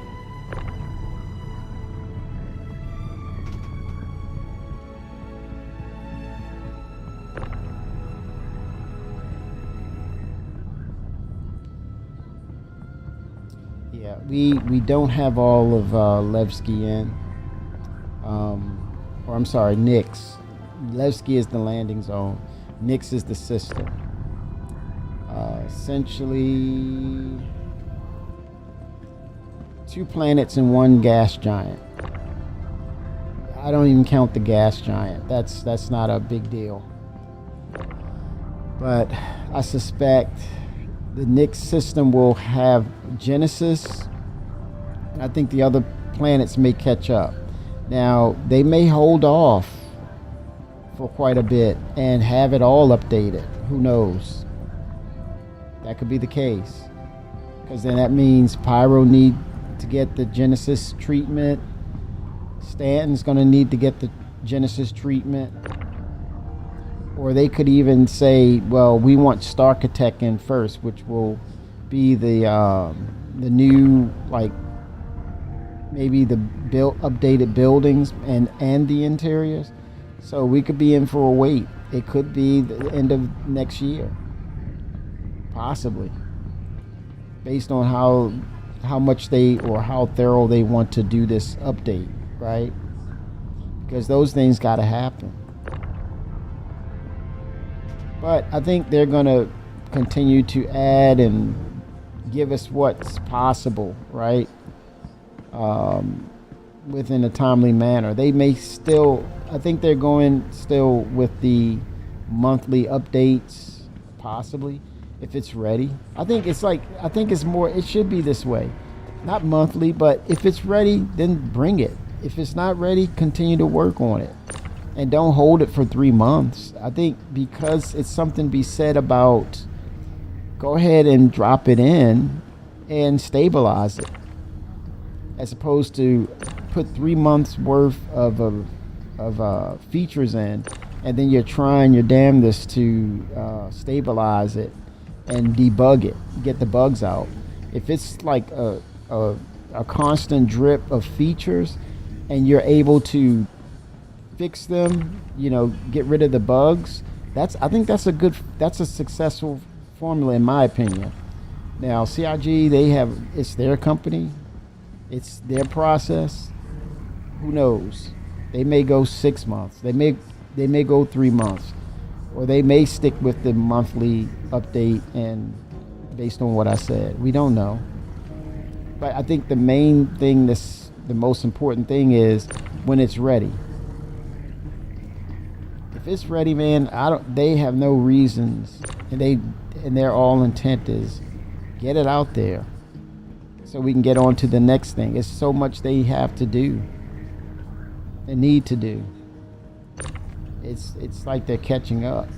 Yeah, we don't have all of Levski in. Or I'm sorry, Nix. Levski is the landing zone. Nix is the system. Essentially, 2 planets and 1 gas giant. I don't even count the gas giant. That's not a big deal. But I suspect the Nix system will have Genesis. I think the other planets may catch up. Now, they may hold off for quite a bit and have it all updated. Who knows? That could be the case. Because then that means Pyro need to get the Genesis treatment. Stanton's going to need to get the Genesis treatment. Or they could even say, well, we want Starkitect in first, which will be the new, like, maybe the updated buildings and the interiors. So we could be in for a wait. It could be the end of next year, possibly, based on how much they or how thorough they want to do this update, right? Because those things got to happen. But I think they're going to continue to add and give us what's possible, right? Within a timely manner. They may still, I think they're going still with the monthly updates, possibly, if it's ready. I think it's more, it should be this way. Not monthly, but if it's ready, then bring it. If it's not ready, continue to work on it. And don't hold it for 3 months. I think because it's something to be said about, go ahead and drop it in and stabilize it, as opposed to put 3 months worth of features in, and then you're trying your damnedest to stabilize it and debug it, get the bugs out. If it's like a constant drip of features, and you're able to fix them, get rid of the bugs, I think that's a successful formula in my opinion. Now, CIG, it's their company, it's their process. Who knows? They may go 6 months. They may go 3 months, or they may stick with the monthly update. And based on what I said, we don't know. But I think the main thing, the most important thing is when it's ready. If it's ready, man, they have no reasons, and their all intent is get it out there so we can get on to the next thing. It's so much they have to do and need to do. It's like they're catching up.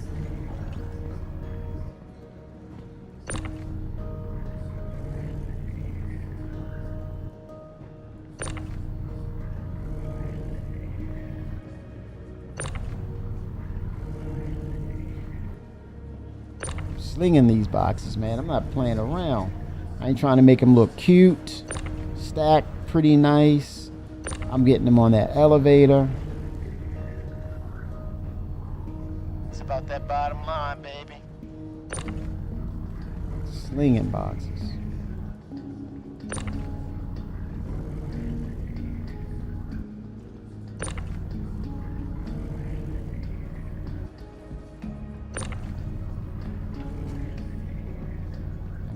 Slinging these boxes, man. I'm not playing around. I ain't trying to make them look cute, stacked pretty nice. I'm getting them on that elevator. It's about that bottom line, baby. Slinging boxes.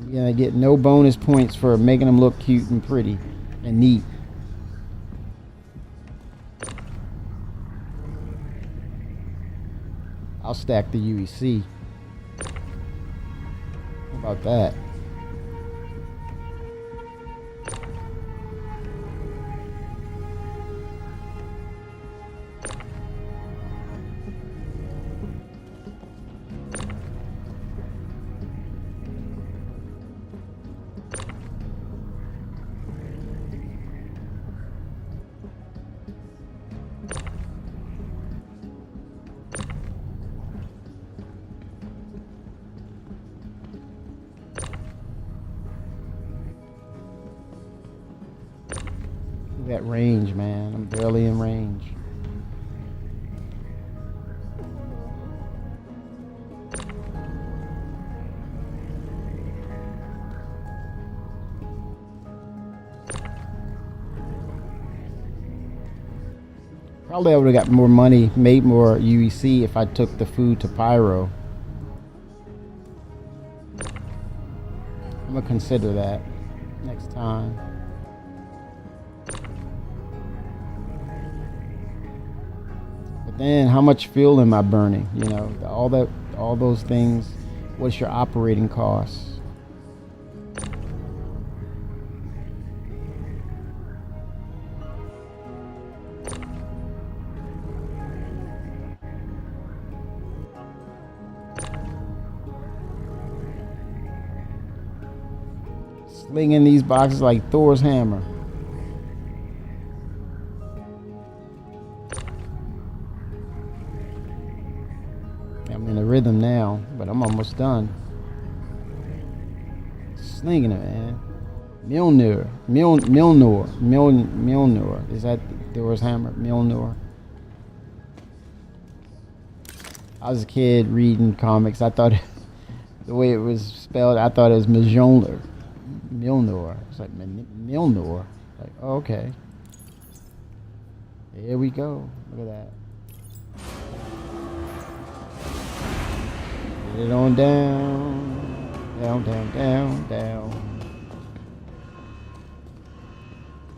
You're gonna get no bonus points for making them look cute and pretty and neat. I'll stack the UEC. How about that? That range, man. I'm barely in range. Probably I would have got more money, made more UEC if I took the food to Pyro. I'm gonna consider that next time. But then, how much fuel am I burning? You know, all those things. What's your operating costs? Slinging these boxes like Thor's hammer. I'm in a rhythm now, but I'm almost done. Slinging it, man. Mjolnir. Is that Thor's hammer? Mjolnir. I was a kid reading comics. I thought the way it was spelled, I thought it was Mjolnir. Mjolnir. It's like Mjolnir. Like, oh, okay. Here we go. Look at that. Get it on down. Down, down, down, down.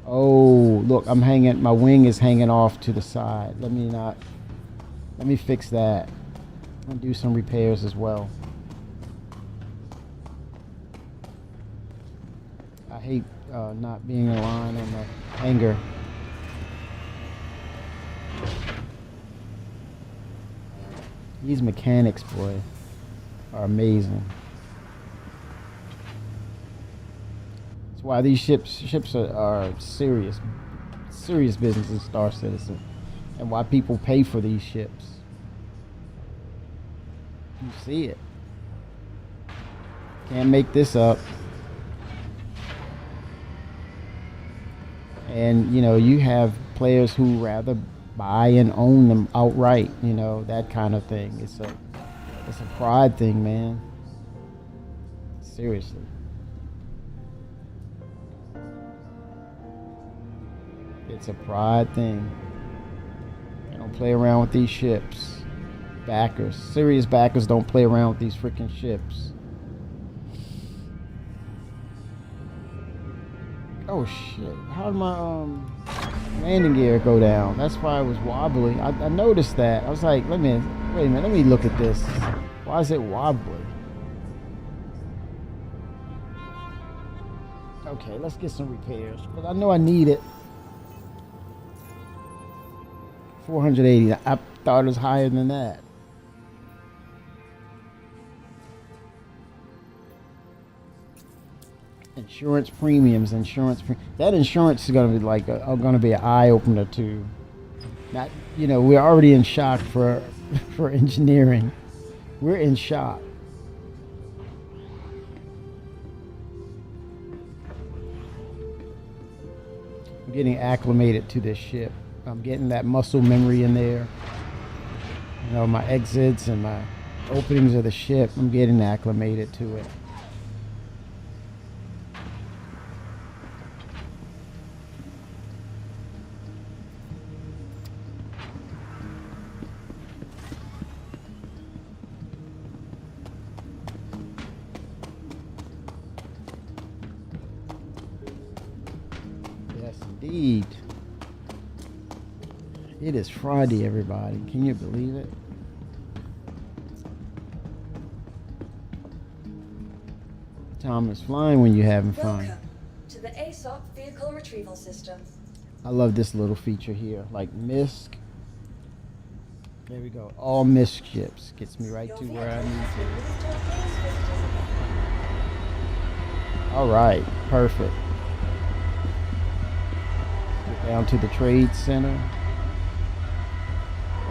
Oh, look, my wing is hanging off to the side. Let me fix that. I'm gonna do some repairs as well. I hate not being aligned on the hanger. These mechanics, boy, are amazing. That's why these ships are serious business in Star Citizen, and why people pay for these ships. You see it. Can't make this up. And, you know, you have players who rather buy and own them outright, you know, that kind of thing. It's a pride thing, man. Seriously. It's a pride thing. I don't play around with these ships. Backers, serious backers don't play around with these freaking ships. Oh shit, how did my landing gear go down? That's why it was wobbly. I noticed that. I was like, wait a minute, let me look at this. Why is it wobbly? Okay, let's get some repairs, but I know I need it. 480, I thought it was higher than that. Insurance premiums, that insurance is going to be like going to be an eye opener too. Not, we're already in shock for engineering. We're in shock. I'm getting acclimated to this ship. I'm getting that muscle memory in there. My exits and my openings of the ship. I'm getting acclimated to it. Indeed. It is Friday, everybody. Can you believe it? Time is flying when you're having fun. Welcome to the ASOP Vehicle Retrieval System. I love this little feature here. Like MISC. There we go. All MISC ships. Gets me right to where I need to. Alright. Perfect. Down to the trade center.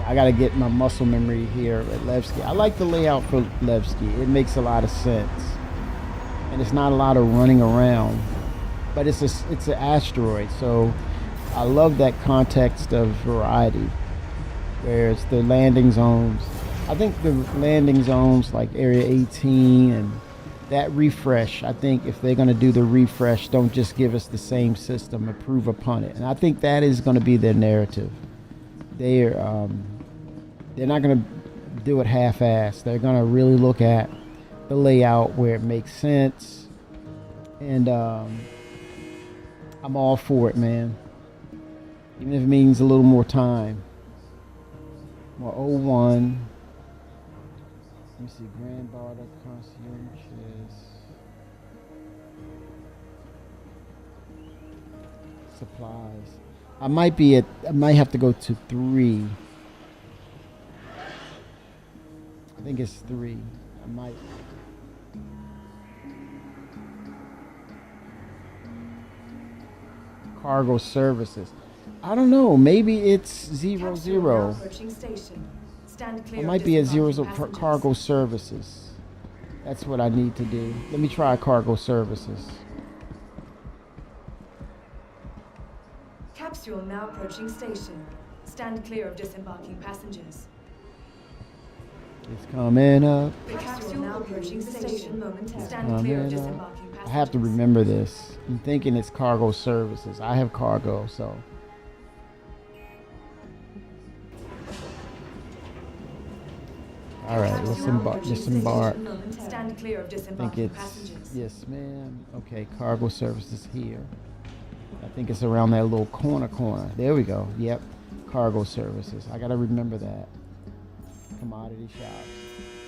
I gotta get my muscle memory here at Levski. I like the layout for Levski. It makes a lot of sense, and it's not a lot of running around. But it's an asteroid, so I love that context of variety, where it's the landing zones. I think the landing zones like Area 18 and that refresh, I think if they're going to do the refresh, don't just give us the same system, improve upon it. And I think that is going to be their narrative. They're not going to do it half-assed. They're going to really look at the layout where it makes sense. And I'm all for it, man. Even if it means a little more time. More 01. Let me see, Grand Barter, Concierges, supplies. I might have to go to 3. I think it's 3. I might. Cargo services. I don't know. Maybe it's 00. Approaching station. Stand clear It of might be a 00 disembarking cargo passengers. services. That's what I need to do. Let me try cargo services. Capsule now approaching station. Stand clear of disembarking passengers. It's coming up. The capsule now approaching station momentarily. Stand Coming clear of up. disembarking passengers. I have to remember this. I'm thinking it's cargo services. I have cargo, so. All right, let's embark. Stand clear of I think disembarking it's, passengers. yes, ma'am. Okay, cargo services here. I think it's around that little corner. There we go. Yep, cargo services. I gotta remember that. Commodity shops.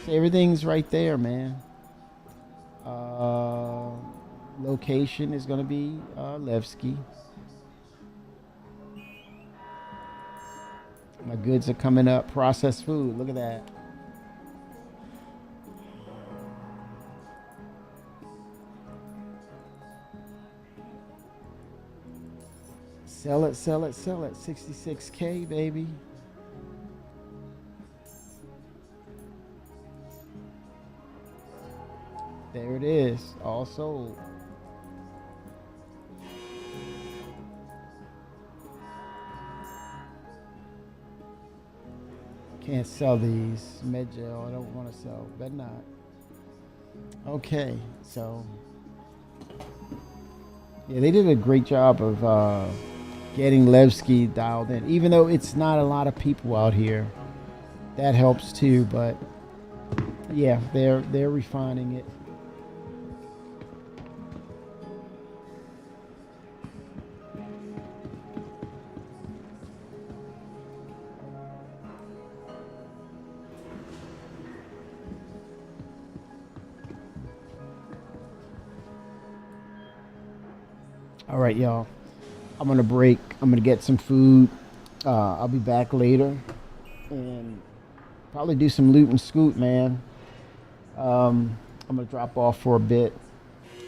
See, everything's right there, man. Location is gonna be Levski. My goods are coming up. Processed food. Look at that. Sell it. 66K, baby. There it is. All sold. Can't sell these. Medgel, I don't want to sell. Better not. Okay, so. Yeah, they did a great job of getting Levski dialed in. Even though it's not a lot of people out here, that helps too. But yeah, they're refining it. All right, y'all. I'm gonna break. I'm gonna get some food. I'll be back later and probably do some loot and scoot, man. I'm gonna drop off for a bit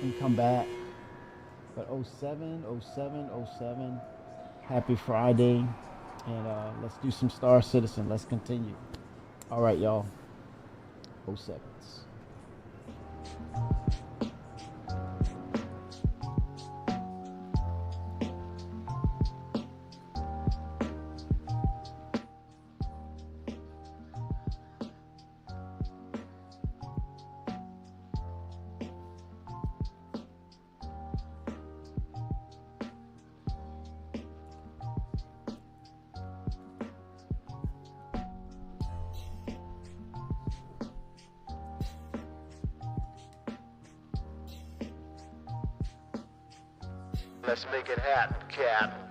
and come back. But 07, 07, 07. Happy Friday, and let's do some Star Citizen. Let's continue. All right, y'all. 07s. Let's make it happen, Cap.